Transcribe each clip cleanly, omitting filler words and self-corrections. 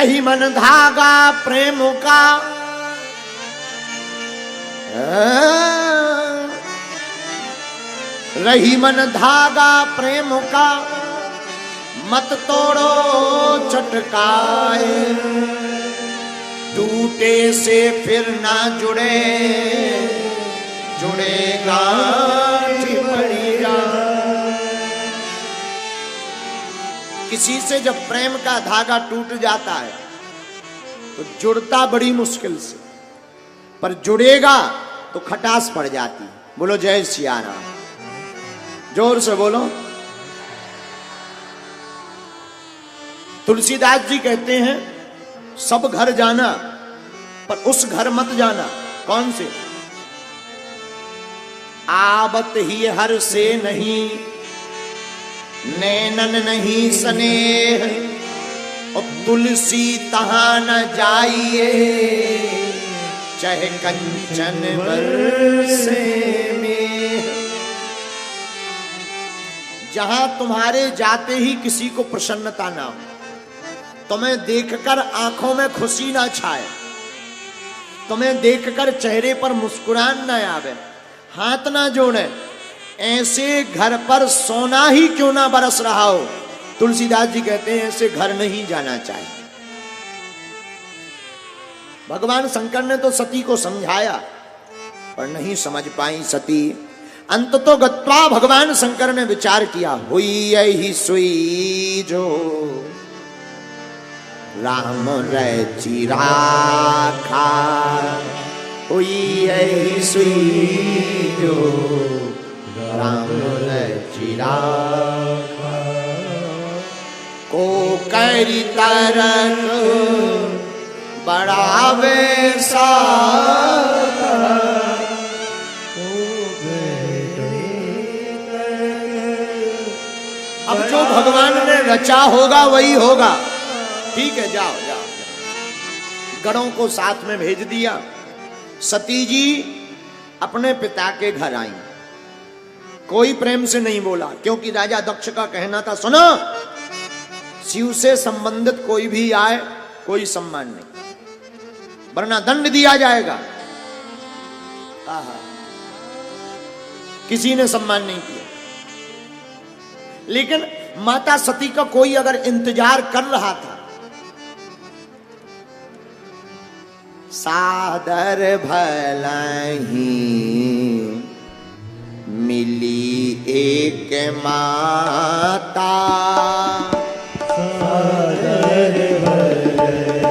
रही मन धागा प्रेम का, रही मन धागा प्रेम का, मत तोड़ो चटकाए, टूटे से फिर ना जुड़े, जुड़ेगा चिपड़ी जाए। किसी से जब प्रेम का धागा टूट जाता है तो जुड़ता बड़ी मुश्किल से, पर जुड़ेगा तो खटास पड़ जाती है। बोलो जय सिया राम, जोर से बोलो। तुलसीदास जी कहते हैं सब घर जाना पर उस घर मत जाना। कौन से? आवत ही हर से नहीं, नैनन नहीं स्नेह, और तुलसी तहां न जाइए, चाहे कंचन बरसे में। जहां तुम्हारे जाते ही किसी को प्रसन्नता ना हो, तुम्हें देखकर आंखों में खुशी ना छाए, तुम्हें देखकर चेहरे पर मुस्कुरान ना आवे, हाथ ना जोड़े, ऐसे घर पर सोना ही क्यों ना बरस रहा हो, तुलसीदास जी कहते हैं ऐसे घर नहीं जाना चाहिए। भगवान शंकर ने तो सती को समझाया पर नहीं समझ पाई सती। अंत तो गत्वा भगवान शंकर ने विचार किया, हुई यही सुई जो राम रची राखा, हुई यही सुई जो राम रची राखा, को करी तरक बढ़ावे सा, अब जो भगवान ने रचा होगा वही होगा। ठीक है, जाओ जाओ, जाओ। गणों को साथ में भेज दिया। सती जी अपने पिता के घर आई, कोई प्रेम से नहीं बोला, क्योंकि राजा दक्ष का कहना था, सुनो, शिव से संबंधित कोई भी आए कोई सम्मान नहीं, वरना दंड दिया जाएगा। किसी ने सम्मान नहीं किया। लेकिन माता सती का कोई अगर इंतजार कर रहा था, सादर भलही मिली एक माता, सादर भलही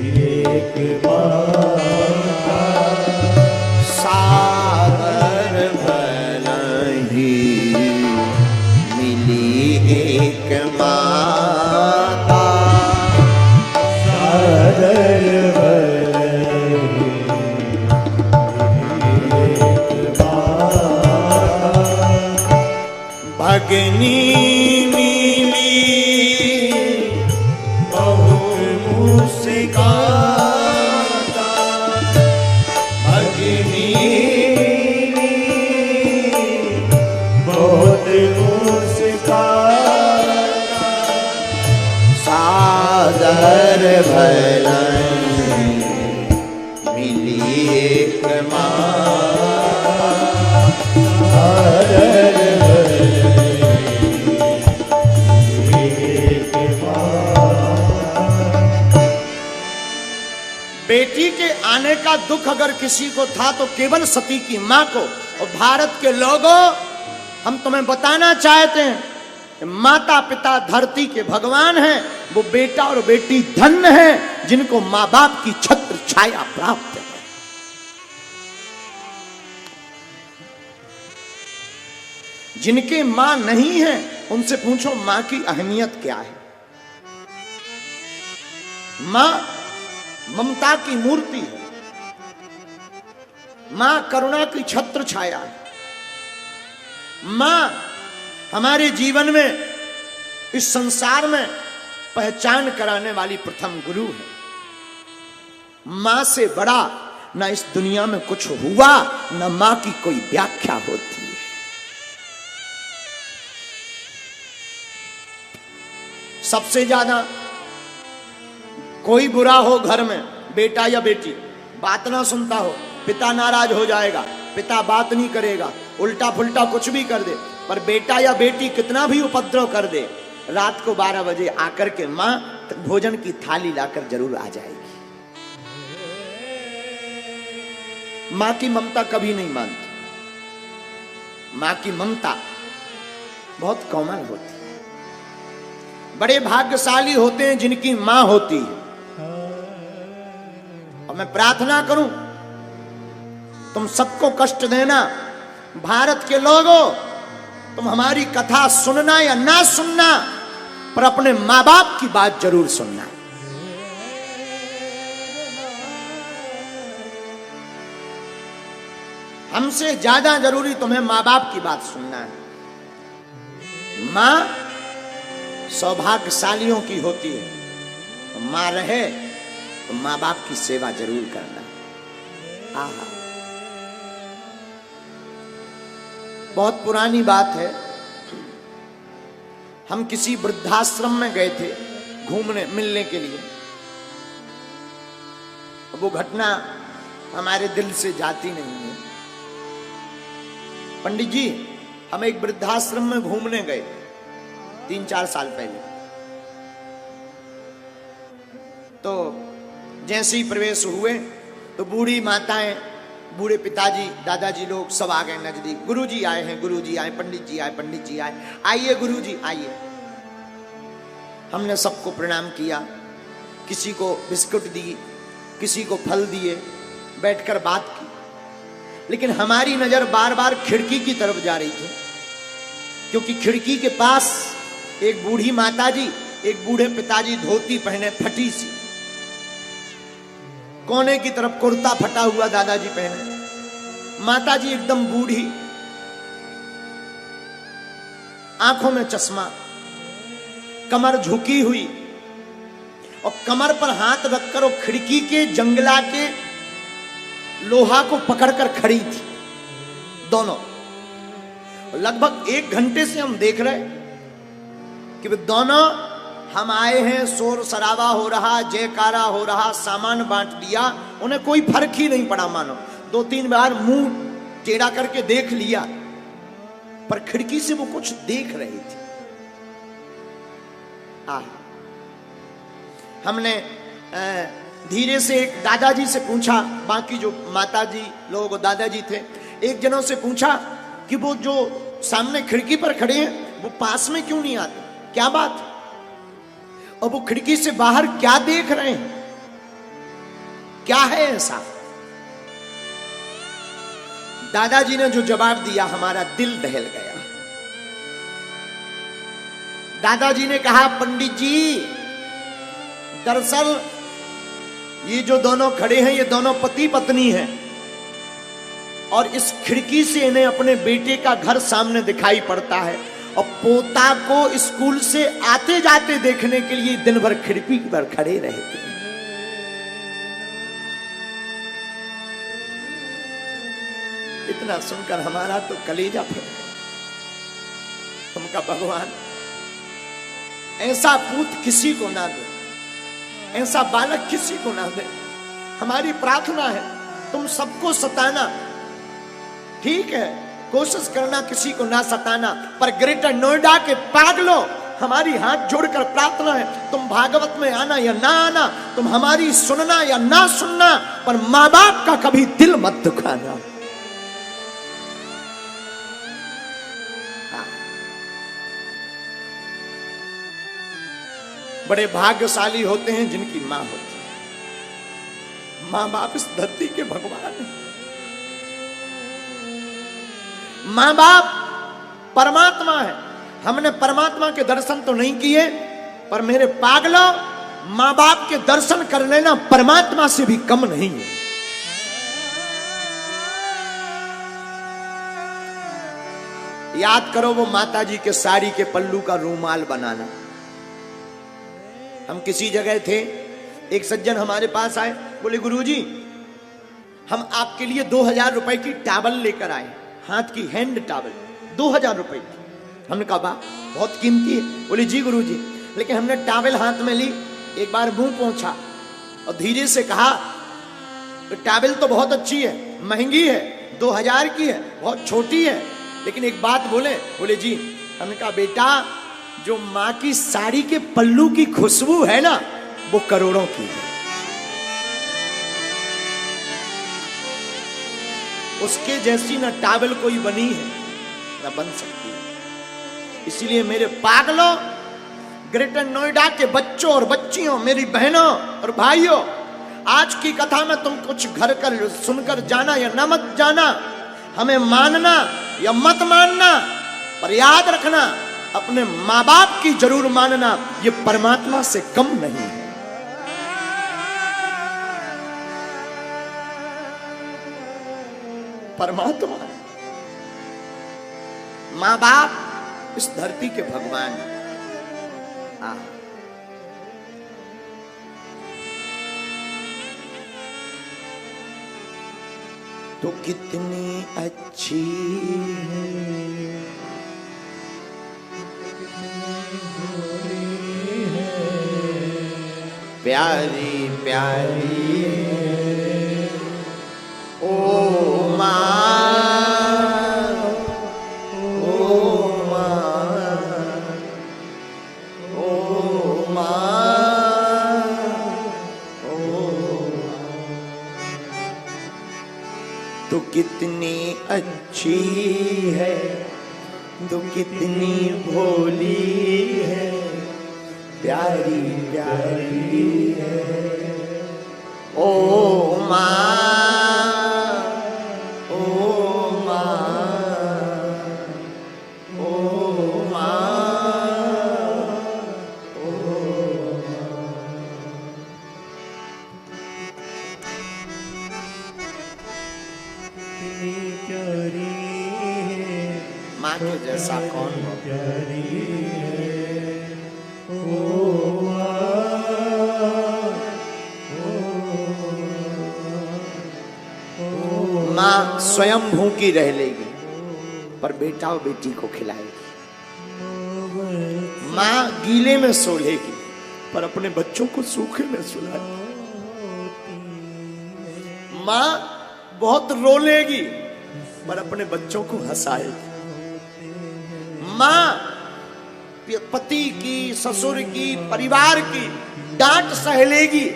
मिली एक माता, सादर भलही मिली एक माता, भगनी मिली बहुत मुस्काता, भगनी बहुत मुस्काता, सादर भलही मिली एक माता, सादर बेटी के आने का दुख अगर किसी को था तो केवल सती की मां को। और भारत के लोगों, हम तुम्हें बताना चाहते हैं कि माता पिता धरती के भगवान हैं, वो बेटा और बेटी धन्य हैं जिनको मां बाप की छत्र छाया प्राप्त है। जिनके मां नहीं है उनसे पूछो मां की अहमियत क्या है। मां ममता की मूर्ति है, मां करुणा की छत्र छाया है, मां हमारे जीवन में, इस संसार में पहचान कराने वाली प्रथम गुरु है। मां से बड़ा ना इस दुनिया में कुछ हुआ, ना मां की कोई व्याख्या होती है। सबसे ज्यादा कोई बुरा हो घर में, बेटा या बेटी, बात ना सुनता हो, पिता नाराज हो जाएगा, पिता बात नहीं करेगा, उल्टा फुल्टा कुछ भी कर दे, पर बेटा या बेटी कितना भी उपद्रव कर दे, रात को 12 बजे आकर के मां भोजन की थाली लाकर जरूर आ जाएगी। मां की ममता कभी नहीं मानती। मां की ममता बहुत कोमल होती है। बड़े भाग्यशाली होते हैं जिनकी मां होती है। और मैं प्रार्थना करूं, तुम सबको कष्ट देना, भारत के लोगों, तुम हमारी कथा सुनना या ना सुनना, पर अपने मां बाप की बात जरूर सुनना। हमसे ज्यादा जरूरी तुम्हें मां बाप की बात सुनना है। मां सौभाग्यशालियों की होती है। मां रहे तो मां बाप की सेवा जरूर करना। आहा, बहुत पुरानी बात है। हम किसी वृद्धाश्रम में गए थे घूमने मिलने के लिए। वो घटना हमारे दिल से जाती नहीं है। पंडित जी, हम एक वृद्धाश्रम में घूमने गए 3-4 साल पहले। तो जैसे ही प्रवेश हुए तो बूढ़ी माताएं, बूढ़े पिताजी, दादाजी लोग सब आ गए नजदीक। गुरुजी आए हैं, गुरुजी आए, पंडित जी आए, पंडित जी आए, आइए गुरुजी आइए। हमने सबको प्रणाम किया, किसी को बिस्कुट दी, किसी को फल दिए, बैठकर बात की। लेकिन हमारी नजर बार बार खिड़की की तरफ जा रही थी, क्योंकि खिड़की के पास एक बूढ़ी माताजी, एक बूढ़े पिताजी धोती पहने फटी सी, कोने की तरफ कुर्ता फटा हुआ दादाजी पहने, माताजी एकदम बूढ़ी, आंखों में चश्मा, कमर झुकी हुई, और कमर पर हाथ रखकर वो खिड़की के जंगला के लोहा को पकड़कर खड़ी थी दोनों। लगभग 1 घंटे से हम देख रहे कि वे दोनों, हम आए हैं, शोर शराबा हो रहा, जयकारा हो रहा, सामान बांट दिया, उन्हें कोई फर्क ही नहीं पड़ा। मानो 2-3 बार मुंह टेढ़ा करके देख लिया, पर खिड़की से वो कुछ देख रही थी। हमने धीरे से एक दादाजी से पूछा, बाकी जो माताजी लोग दादाजी थे, एक जनों से पूछा कि वो जो सामने खिड़की पर खड़े हैं वो पास में क्यों नहीं आते, क्या बात है? और वो खिड़की से बाहर क्या देख रहे हैं, क्या है ऐसा? दादाजी ने जो जवाब दिया, हमारा दिल दहल गया। दादाजी ने कहा, पंडित जी, दरअसल ये जो दोनों खड़े हैं, ये दोनों पति पत्नी हैं, और इस खिड़की से इन्हें अपने बेटे का घर सामने दिखाई पड़ता है, और पोता को स्कूल से आते जाते देखने के लिए दिन भर खिड़की पर खड़े रहते हैं। इतना सुनकर हमारा तो कलेजा फट गया। हमका भगवान ऐसा पूत किसी को ना दे, ऐसा बालक किसी को ना दे। हमारी प्रार्थना है, तुम सबको सताना ठीक है, कोशिश करना किसी को ना सताना, पर ग्रेटर नोएडा के पागलों, हमारी हाथ जोड़कर प्रार्थना है, तुम भागवत में आना या ना आना, तुम हमारी सुनना या ना सुनना, पर मां बाप का कभी दिल मत दुखाना। बड़े भाग्यशाली होते हैं जिनकी मां होती है। मां बाप इस धरती के भगवान हैं। मां बाप परमात्मा है। हमने परमात्मा के दर्शन तो नहीं किए, पर मेरे पागलों, मां बाप के दर्शन कर लेना परमात्मा से भी कम नहीं है। याद करो वो माताजी के साड़ी के पल्लू का रूमाल बनाना। हम किसी जगह थे, एक सज्जन हमारे पास आए, बोले गुरुजी हम आपके लिए 2000 रुपए की टॉवल लेकर आए, हाथ की हैंड टॉवल 2000 रुपए की। हमने कहा वाह बहुत कीमती है। बोले जी गुरुजी लेकिन हमने टॉवेल हाथ में ली, एक बार मुंह पोंछा और धीरे से कहा, टॉवेल तो बहुत अच्छी है, महंगी है, 2000 की है, बहुत छोटी है, लेकिन एक बात बोले जी। हमने कहा बेटा, जो माँ की साड़ी के पल्लू की खुशबू है ना, वो करोड़ों की है। उसके जैसी ना टॉवेल कोई बनी है ना बन सकती है। इसीलिए मेरे पागलों, ग्रेटर नोएडा के बच्चों और बच्चियों, मेरी बहनों और भाइयों, आज की कथा में तुम कुछ घर कर सुनकर जाना या न मत जाना, हमें मानना या मत मानना, पर याद रखना, अपने माँ बाप की जरूर मानना, ये परमात्मा से कम नहीं है। परमात्मा, माँ बाप इस धरती के भगवान। तो कितनी अच्छी है, प्यारी प्यारी ओ माँ, ओ माँ, ओ माँ, ओ तो कितनी अच्छी है, तो कितनी भोली है, प्यारी प्यारी है ओ माँ, ओ माँ, ओ माँ, ओ माँ के जैसा कौन हो। माँ स्वयं भूखी रह लेगी पर बेटा और बेटी को खिलाएगी। माँ गीले में सो लेगी पर अपने बच्चों को सूखे में सुलाएगी। माँ बहुत रो लेगी पर अपने बच्चों को हंसाएगी। माँ पति की, ससुर की, परिवार की डांट सह लेगी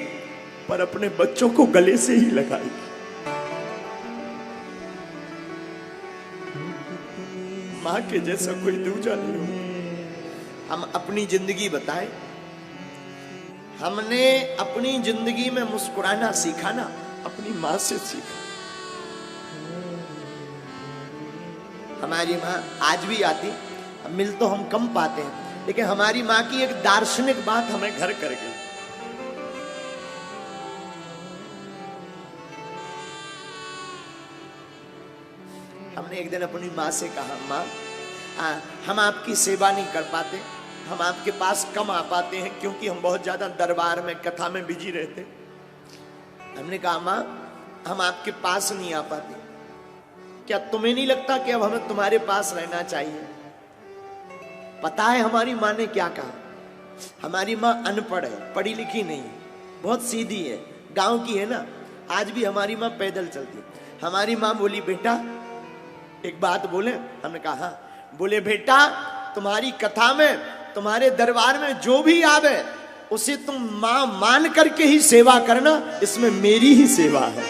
पर अपने बच्चों को गले से ही लगाएगी। माँ के जैसा कोई दूजा नहीं हो। हम अपनी जिंदगी बताएं, हमने अपनी जिंदगी में मुस्कुराना सीखा ना, अपनी माँ से सीखा। हमारी माँ आज भी आती, मिल तो हम कम पाते हैं, लेकिन हमारी माँ की एक दार्शनिक बात हमें घर कर गई। हमने एक दिन अपनी माँ से कहा, माँ हम आपकी सेवा नहीं कर पाते, हम आपके पास कम आ पाते हैं क्योंकि हम बहुत ज्यादा दरबार में कथा में बिजी रहते। हमने कहा माँ हम आपके पास नहीं आ पाते, क्या तुम्हें नहीं लगता कि अब हमें तुम्हारे पास रहना चाहिए? पता है हमारी माँ ने क्या कहा? हमारी माँ अनपढ़ है, पढ़ी लिखी नहीं है, बहुत सीधी है, गांव की है ना। आज भी हमारी माँ पैदल चलती है। हमारी माँ बोली बेटा एक बात बोले? हमने कहा हाँ। बोले बेटा तुम्हारी कथा में, तुम्हारे दरबार में जो भी आवे उसे तुम माँ मान करके ही सेवा करना, इसमें मेरी ही सेवा है।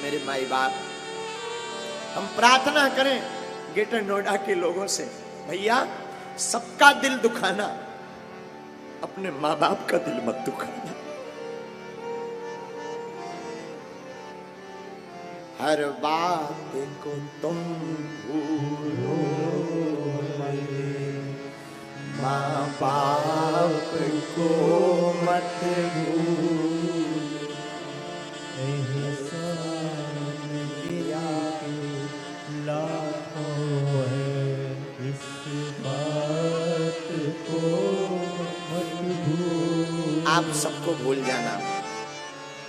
मेरे माई बाप, हम प्रार्थना करें ग्रेटर नोएडा के लोगों से, भैया सबका दिल दुखाना, अपने माँ बाप का दिल मत दुखाना। हर बात को तुम भूलो, माँ बाप को मत भूलो। आप सबको भूल जाना,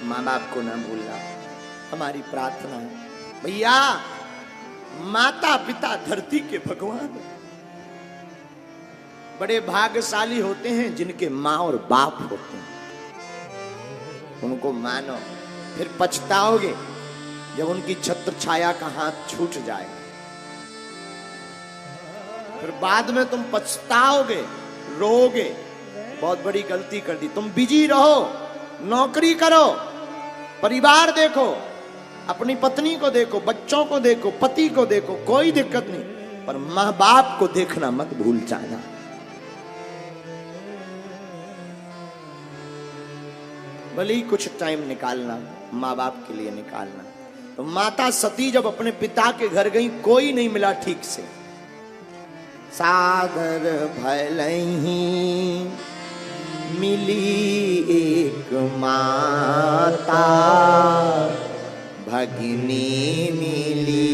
माँ बाप को ना भूलना। हमारी प्रार्थना है भैया, माता पिता धरती के भगवान बड़े भाग्यशाली होते हैं जिनके माँ और बाप होते हैं। उनको मानो, फिर पछताओगे जब उनकी छत्र छाया का हाथ छूट जाएगा। फिर बाद में तुम पछताओगे, रोगे, बहुत बड़ी गलती कर दी। तुम बिजी रहो, नौकरी करो, परिवार देखो, अपनी पत्नी को देखो, बच्चों को देखो, पति को देखो, कोई दिक्कत नहीं, पर मां बाप को देखना मत भूल जाना। भले ही कुछ टाइम निकालना, माँ बाप के लिए निकालना। तो माता सती जब अपने पिता के घर गई, कोई नहीं मिला ठीक से। सागर भलही मिली एक माता, भगिनी मिली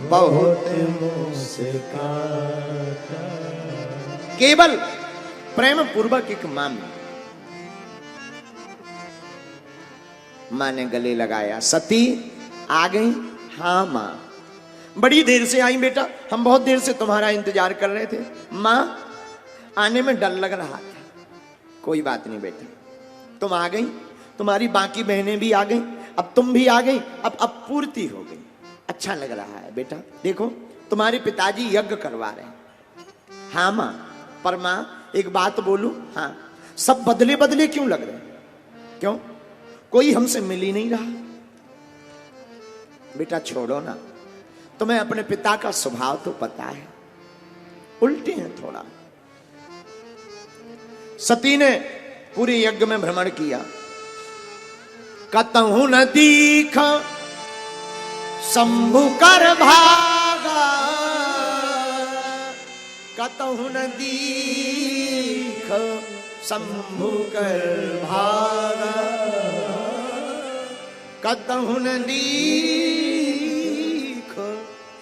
बहुत मुस्काता। केवल प्रेम पूर्वक एक मां मिली। मां ने गले लगाया, सती आ गई? हाँ मां, बड़ी देर से आई बेटा, हम बहुत देर से तुम्हारा इंतजार कर रहे थे। मां, आने में डर लग रहा था। कोई बात नहीं बेटा, तुम आ गई, तुम्हारी बाकी बहनें भी आ गई, अब तुम भी आ गई, अब पूर्ति हो गई। अच्छा लग रहा है बेटा। देखो तुम्हारे पिताजी यज्ञ करवा रहे हैं। हाँ मां, पर मां एक बात बोलूं? हाँ। सब बदले बदले क्यों लग रहे हैं? क्यों? कोई हमसे मिल ही नहीं रहा। बेटा छोड़ो ना, तुम्हें अपने पिता का स्वभाव तो पता है, उल्टे हैं थोड़ा। सती ने पूरे यज्ञ में भ्रमण किया। कतहु न दीख शंभु कर भागा, कतहु न दीख शंभु कर भागा, कतहु न दीख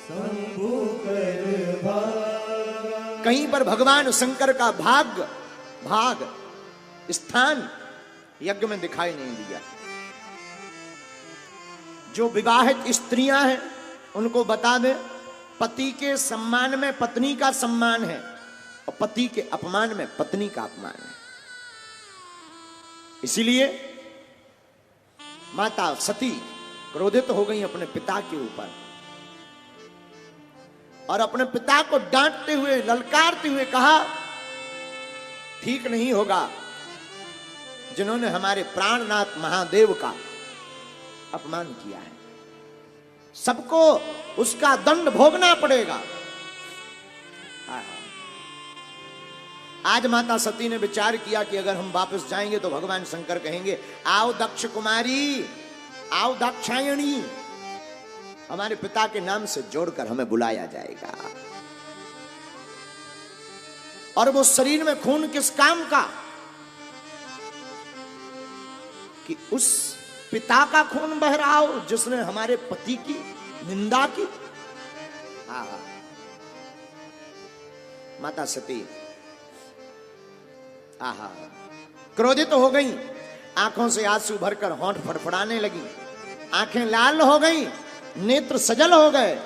शंभु कर भागा। कहीं पर भगवान शंकर का भाग स्थान यज्ञ में दिखाई नहीं दिया। जो विवाहित स्त्रियां हैं उनको बता दें, पति के सम्मान में पत्नी का सम्मान है और पति के अपमान में पत्नी का अपमान है। इसीलिए माता सती क्रोधित हो गई अपने पिता के ऊपर और अपने पिता को डांटते हुए, ललकारते हुए कहा, ठीक नहीं होगा जिन्होंने हमारे प्राणनाथ महादेव का अपमान किया है, सबको उसका दंड भोगना पड़ेगा। आज माता सती ने विचार किया कि अगर हम वापस जाएंगे तो भगवान शंकर कहेंगे, आओ दक्ष कुमारी, आओ दाक्षायणी, हमारे पिता के नाम से जोड़कर हमें बुलाया जाएगा। और वो शरीर में खून किस काम का? कि उस पिता का खून बह रहा हो जिसने हमारे पति की निंदा की। माता सती क्रोधित हो गई, आंखों से आंसू भरकर होंठ फड़फड़ाने लगी, आंखें लाल हो गई, नेत्र सजल हो गए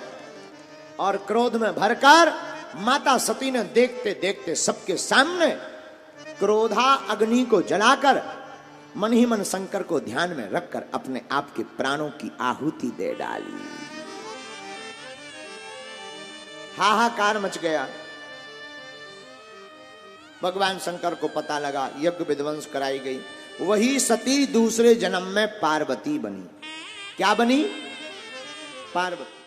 और क्रोध में भरकर माता सती ने देखते देखते सबके सामने क्रोधा अग्नि को जलाकर मन ही मन शंकर को ध्यान में रखकर अपने आप के प्राणों की आहुति दे डाली। हाहाकार मच गया। भगवान शंकर को पता लगा, यज्ञ विध्वंस कराई गई। वही सती दूसरे जन्म में पार्वती बनी। क्या बनी? पार्वती।